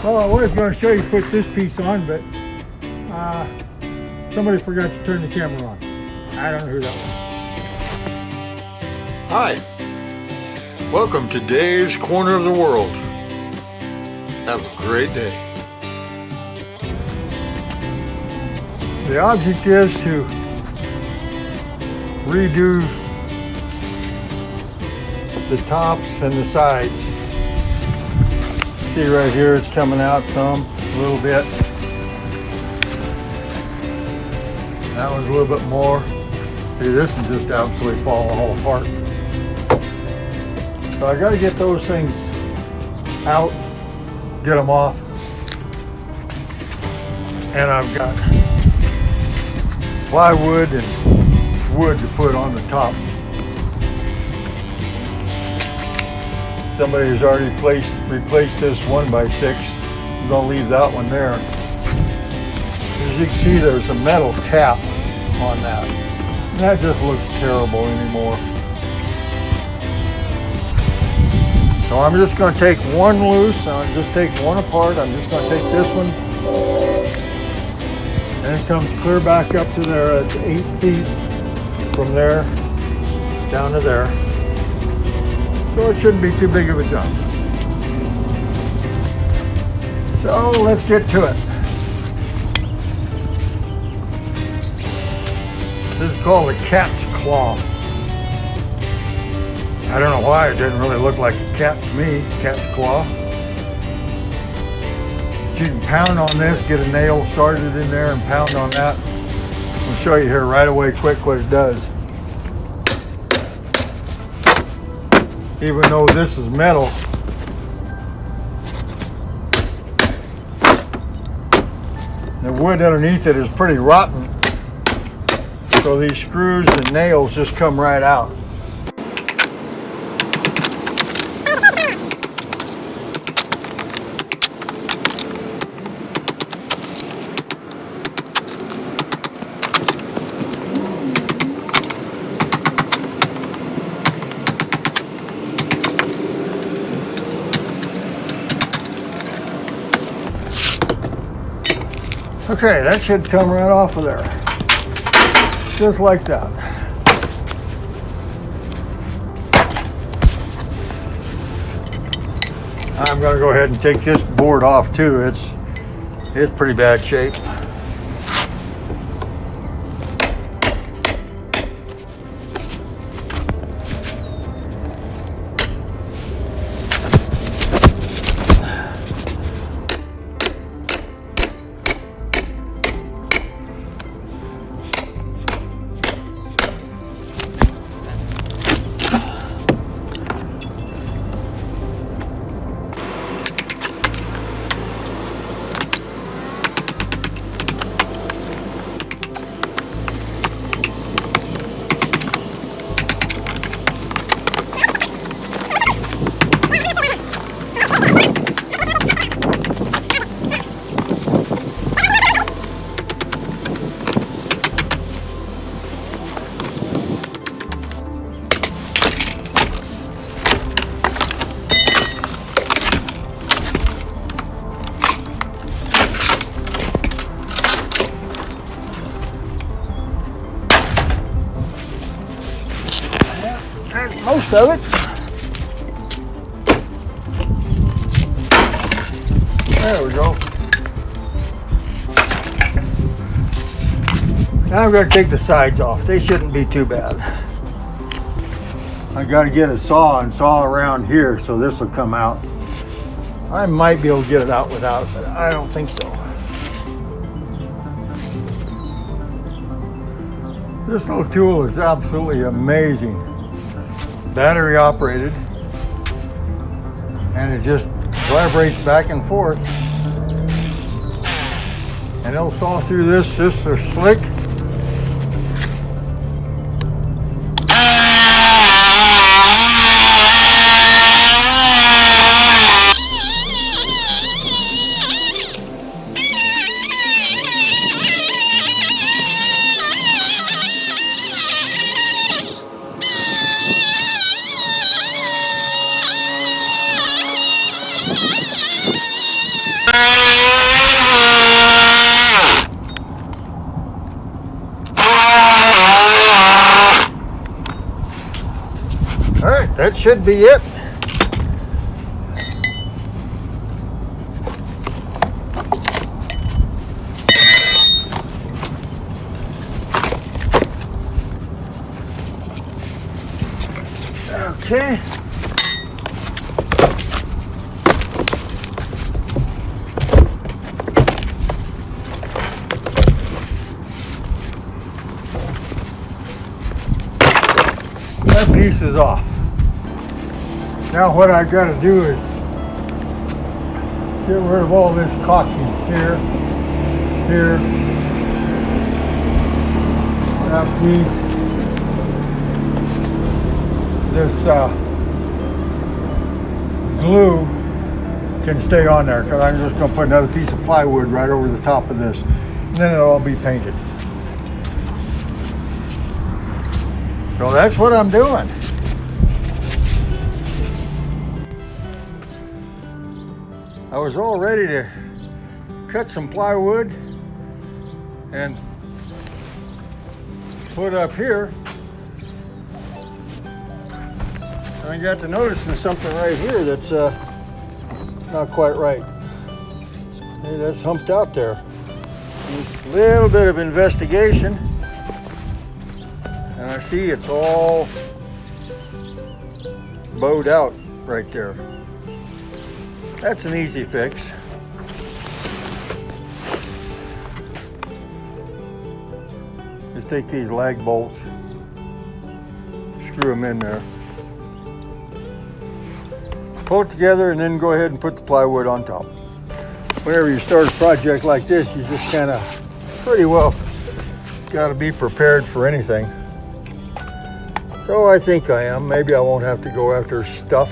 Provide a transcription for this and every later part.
Well, I was going to show you put this piece on, but somebody forgot to turn the camera on. I don't know who that was. Hi, welcome to Dave's Corner of the World. Have a great day. The object is to redo the tops and the sides. See right here, it's coming out some, a little bit. That one's a little bit more. See, this is just absolutely falling all apart. So I got to get those things out, get them off. And I've got plywood and wood to put on the top. Somebody has already replaced this 1x6. I'm going to leave that one there. As you can see, there's a metal cap on that. And that just looks terrible anymore. So I'm just going to take one loose, and I'll just take one apart. I'm just going to take this one. And it comes clear back up to there. It's 8 feet from there down to there. So it shouldn't be too big of a jump. So let's get to it. This is called a cat's claw. I don't know why it didn't really look like a cat to me, cat's claw. You can pound on this, get a nail started in there and pound on that. I'll show you here right away quick what it does. Even though this is metal, the wood underneath it is pretty rotten. So these screws and nails just come right out. Okay, that should come right off of there. Just like that. I'm going to go ahead and take this board off too. It's pretty bad shape. Most of it. There we go. Now I'm going to take the sides off. They shouldn't be too bad. I got to get a saw and saw around here so this will come out. I might be able to get it out without it, but I don't think so. This little tool is absolutely amazing. Battery operated, and it just vibrates back and forth, and it'll saw through this. This is slick. That should be it. Okay. That piece is off. Now what I got to do is get rid of all this caulking here, here, that piece. This glue can stay on there because I'm just going to put another piece of plywood right over the top of this, and then it'll all be painted. So that's what I'm doing. I was all ready to cut some plywood and put up here. And I got to notice there's something right here that's not quite right. Hey, that's humped out there. A little bit of investigation, and I see it's all bowed out right there. That's an easy fix. Just take these lag bolts, screw them in there, pull it together, and then go ahead and put the plywood on top. Whenever you start a project like this, you just kind of pretty well got to be prepared for anything. So I think I am. Maybe I won't have to go after stuff.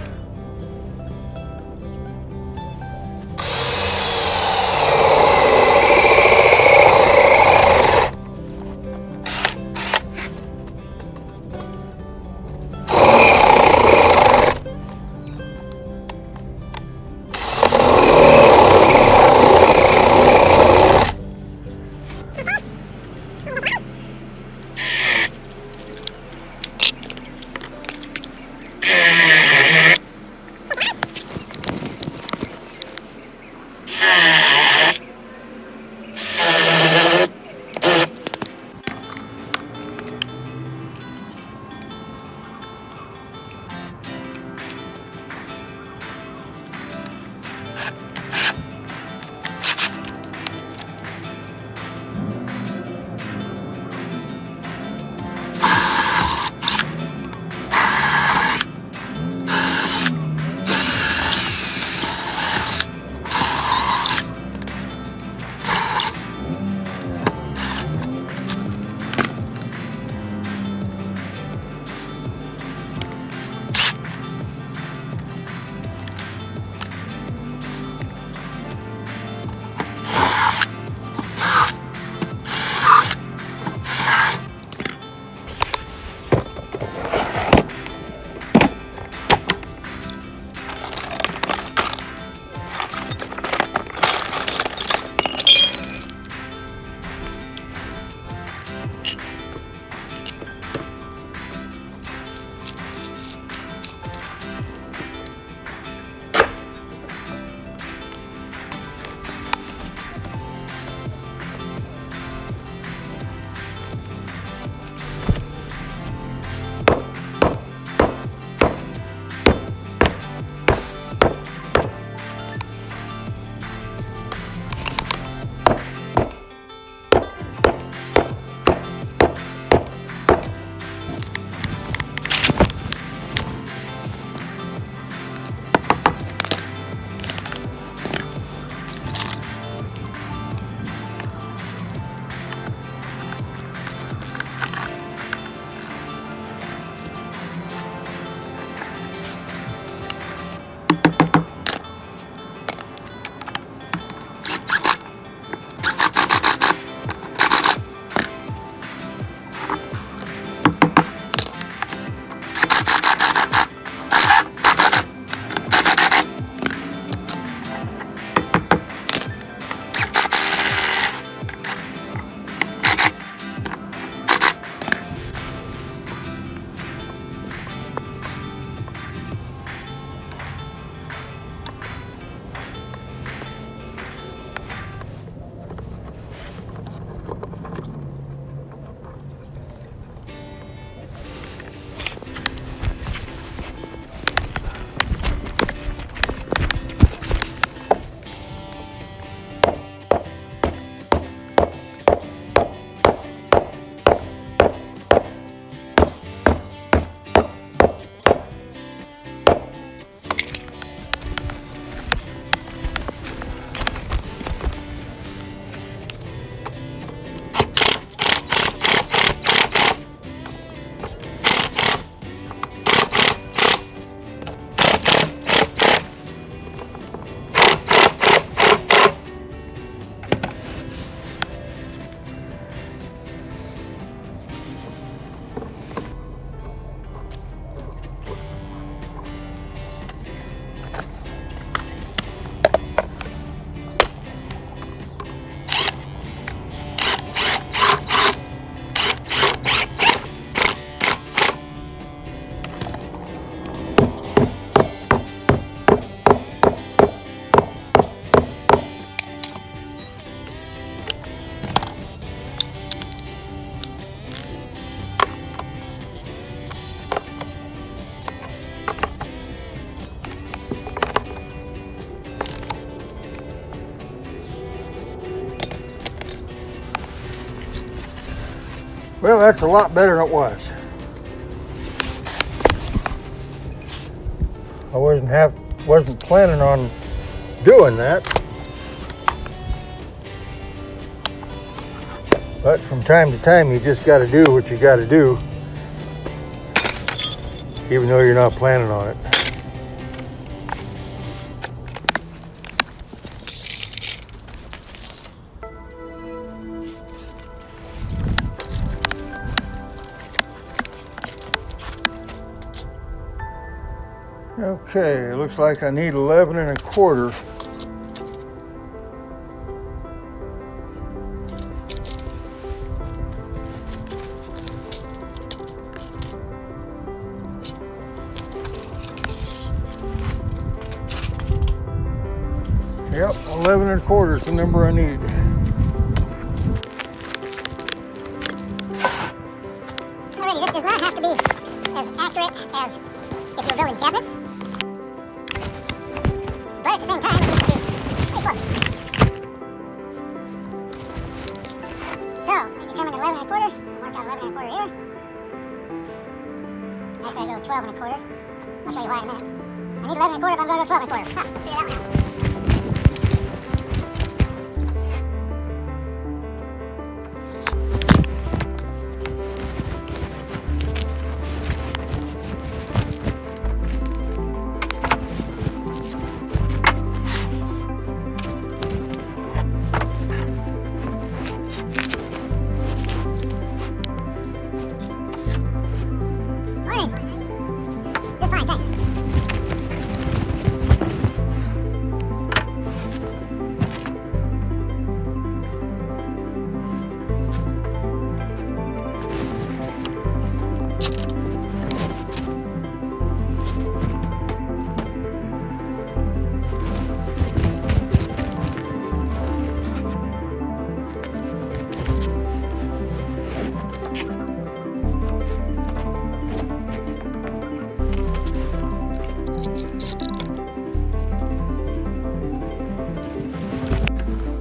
Well, that's a lot better than it was. I wasn't planning on doing that. But from time to time, you just got to do what you got to do, even though you're not planning on it. Okay, looks like I need 11 1/4. Yep, 11 1/4 is the number I need. Alrighty, this does not have to be as accurate as if you're building cabinets. But at the same time, it needs to be pretty close. So, I determined 11 1/4. Mark out 11 1/4 here. Actually, I go 12 1/4. I'll show you why in a minute. I need 11 1/4 if I'm going to go 12 1/4. Ha, figure that one out. Just fine, thanks.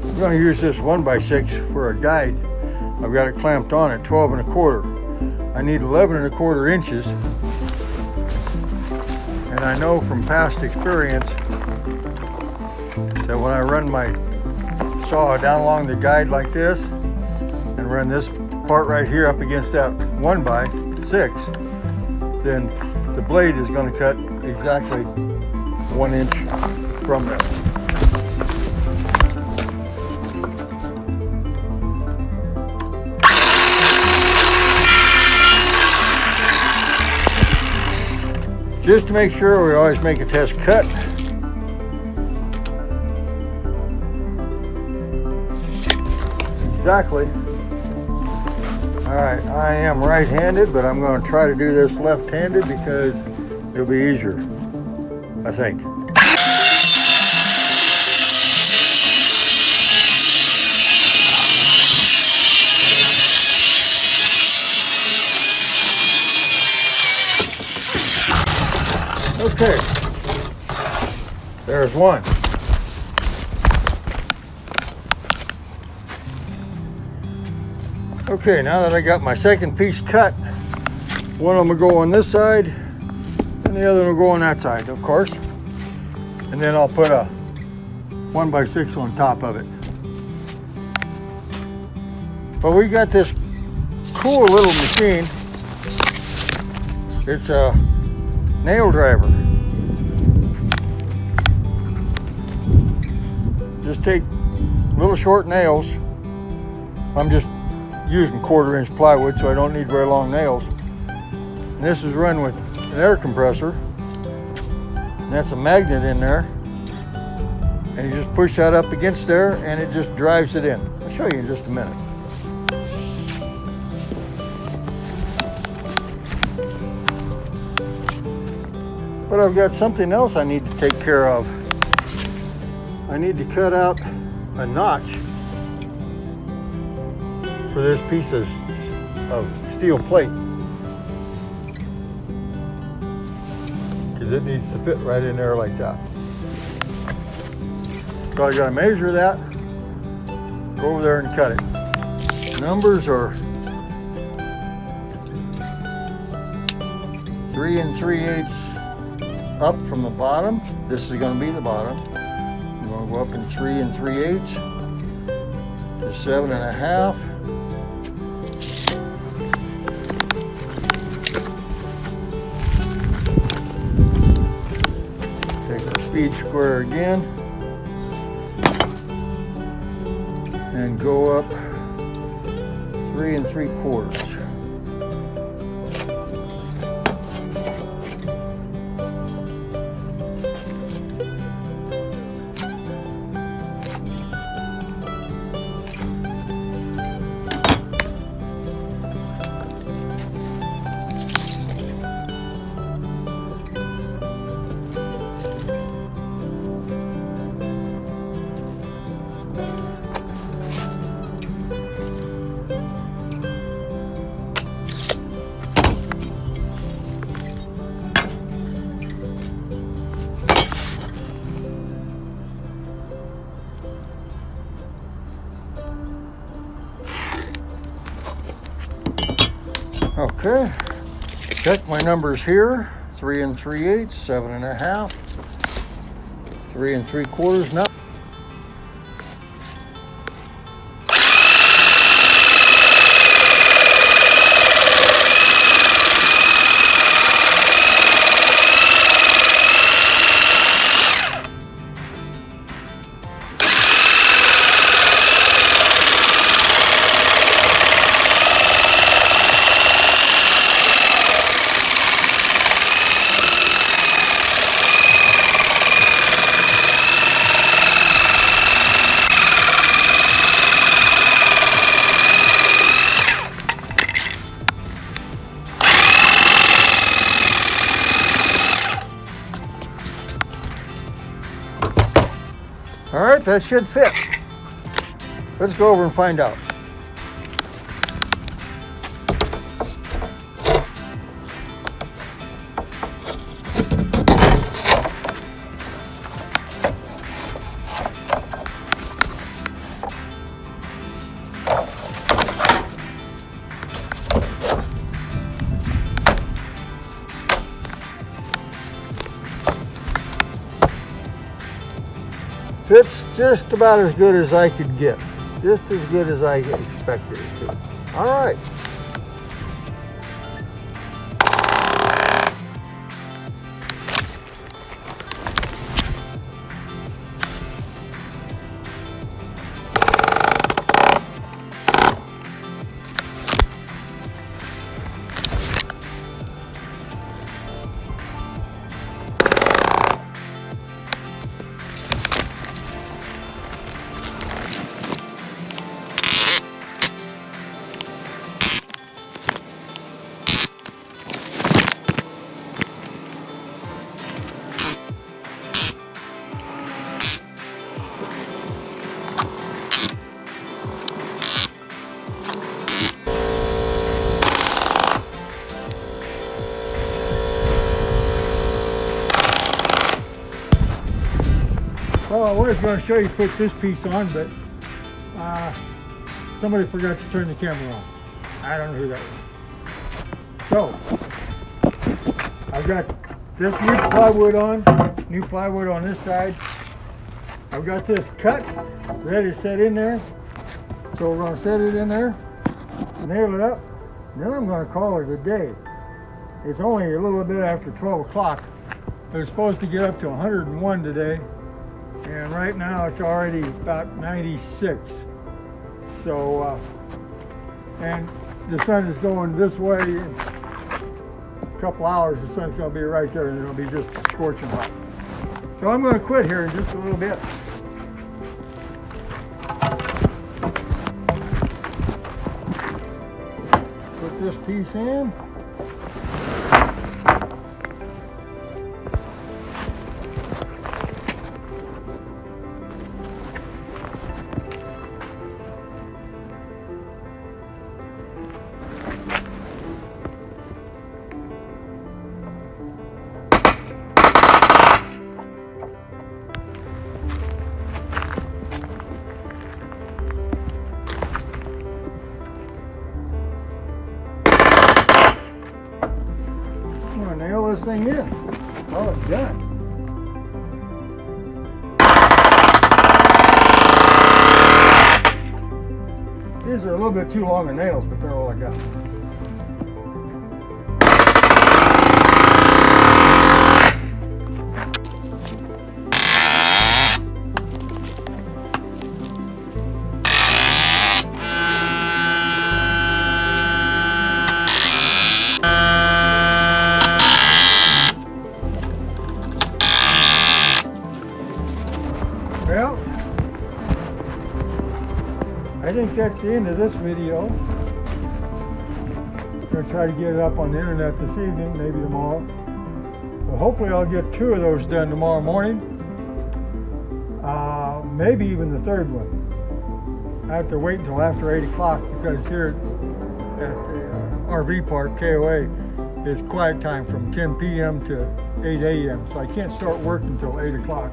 I'm going to use this 1x6 for a guide. I've got it clamped on at 12 1/4. I need 11 1/4 inches. And I know from past experience that when I run my saw down along the guide like this and run this part right here up against that 1x6, then the blade is going to cut exactly 1 inch from there. Just to make sure, we always make a test cut. Exactly. All right, I am right-handed, but I'm going to try to do this left-handed because it'll be easier, I think. Okay, there's one. Okay, now that I got my second piece cut, one of them will go on this side and the other one will go on that side, of course. And then I'll put a 1x6 on top of it. But we got this cool little machine. It's a nail driver. Just take little short nails. I'm just using 1/4 inch plywood, so I don't need very long nails. And this is run with an air compressor. And that's a magnet in there. And you just push that up against there and it just drives it in. I'll show you in just a minute. But I've got something else I need to take care of. I need to cut out a notch for this piece of steel plate, because it needs to fit right in there like that. So I got to measure that, go over there and cut it. Numbers are 3 3/8 up from the bottom. This is going to be the bottom. I'm going to go up in 3 3/8 to 7 1/2. Take our speed square again and go up 3 3/4. Okay, check my numbers here. 3 3/8, 7 1/2, 3 3/4. Now, all right, that should fit. Let's go over and find out. Fits just about as good as I could get. Just as good as I expected it to. All right. Oh, I was going to show you put this piece on, but somebody forgot to turn the camera on. I don't know who that was. So, I've got this new plywood on this side. I've got this cut, ready to set in there. So we're going to set it in there, nail it up, then I'm going to call it a day. It's only a little bit after 12 o'clock. It was supposed to get up to 101 today. And right now it's already about 96. So, and the sun is going this way. In a couple hours, the sun's going to be right there, and it'll be just scorching hot. So I'm going to quit here in just a little bit. Put this piece in. thing in. Oh, it's done. These are a little bit too long of nails, but they're all I got. Well, I think that's the end of this video. I'm going to try to get it up on the internet this evening, maybe tomorrow. But hopefully I'll get 2 of those done tomorrow morning. Maybe even the 3rd one. I have to wait until after 8 o'clock because here at the RV park, KOA, it's quiet time from 10 p.m. to 8 a.m. So I can't start work until 8 o'clock.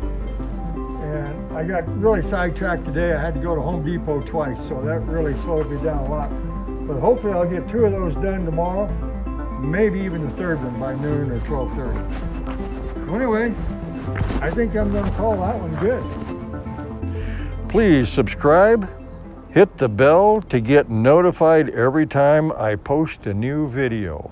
And I got really sidetracked today. I had to go to Home Depot twice, so that really slowed me down a lot. But hopefully I'll get 2 of those done tomorrow, maybe even the 3rd one by noon or 12:30. So anyway, I think I'm going to call that one good. Please subscribe, hit the bell to get notified every time I post a new video.